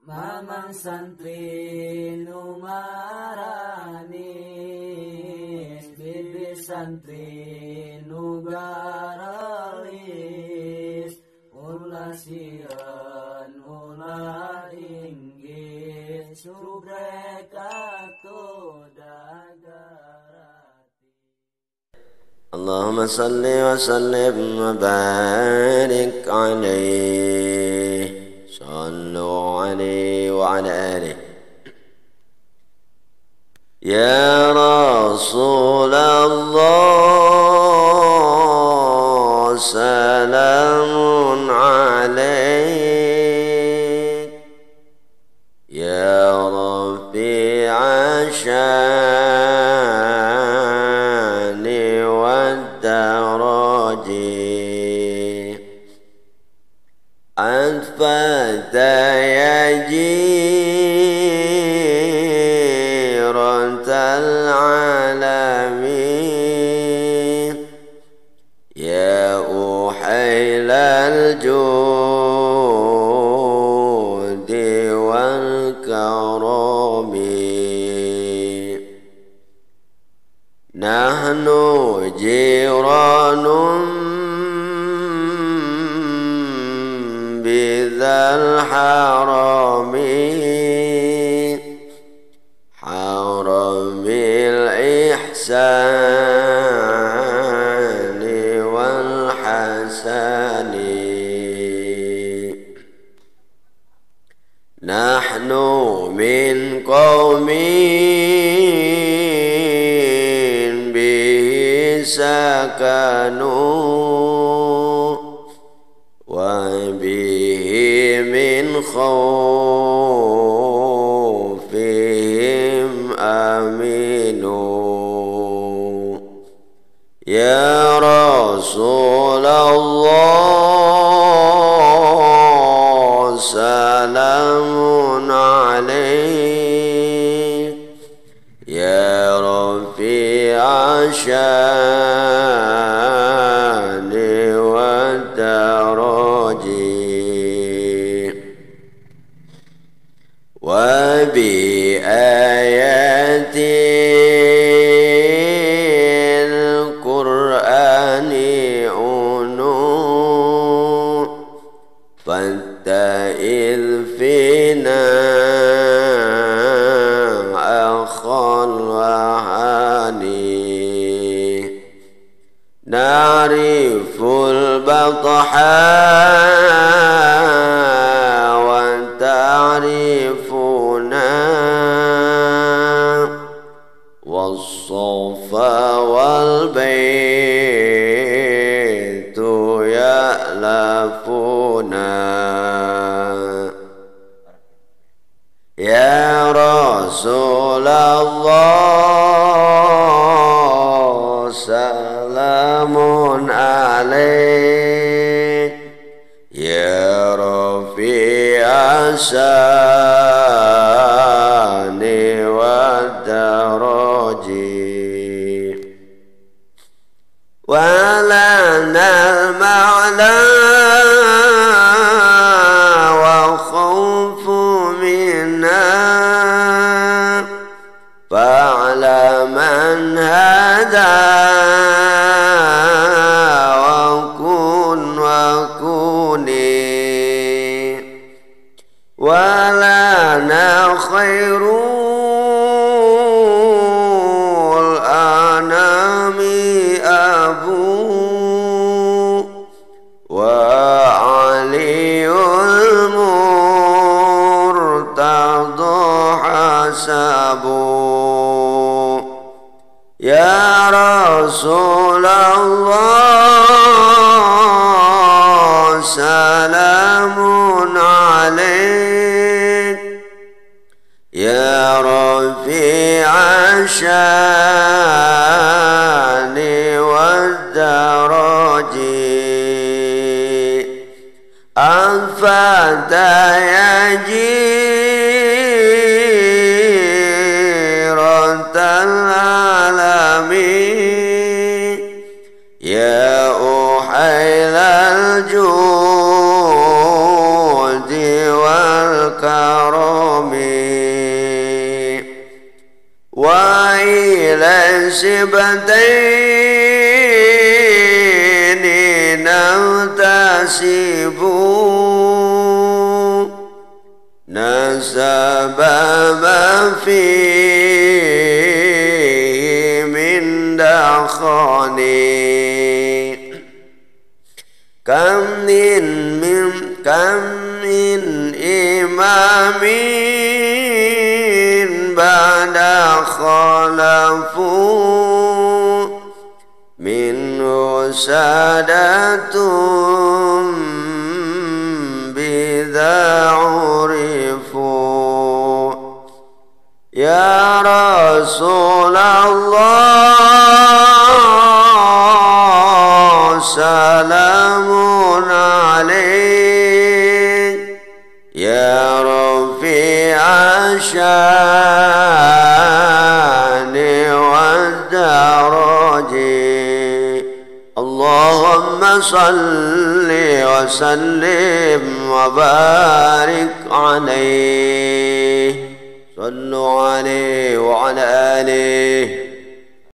Mamang santri nu maranis, bibi santri nu garalis, ulah sieun ulah inggih, subrekatu dagarati. Allahumma salli wa sallim wa barik alaihi. صلوا عليه وعلى آله. يا رسول الله سلام عليك يا رفيع الشان والدرج أنفت يا جيرة العالمين يا أحيل الجود والكرم نحن جيران بذا الحرم حرم الإحسان والحسن نحن من قوم به سكنوا وبه من خوفهم آمنوا يا رسول الله سلام عليك يا رفيع الشان والدرج وبآيات القرآن أنو فانتئذ فينا أخا وهاني نعرف البطحاء وتعرفنا والصفا والبيت يألفنا يا رسول الله سلام عليك يا رفيع الشان والدرج ولنا المعنى وخوف منا فاعلم من هدى وكن وكوني ولنا خير الأنام أبو وعلي المرتضى حسبه يا رسول الله سلام عليك يا رفيع الشان والدرج أنفت يا جيرة العالمين يا أحيل الجود والكرم كرمي وإلى سبتين ننتسب نسب ما فيه من دخاني كم من إمام بعد خلفوا منه سادة بذا عرفوا يا رسول الله سلام عليك يا رفيع الشان والدرج اللهم صل وسلم وبارك عليه صلوا عليه وعلى آله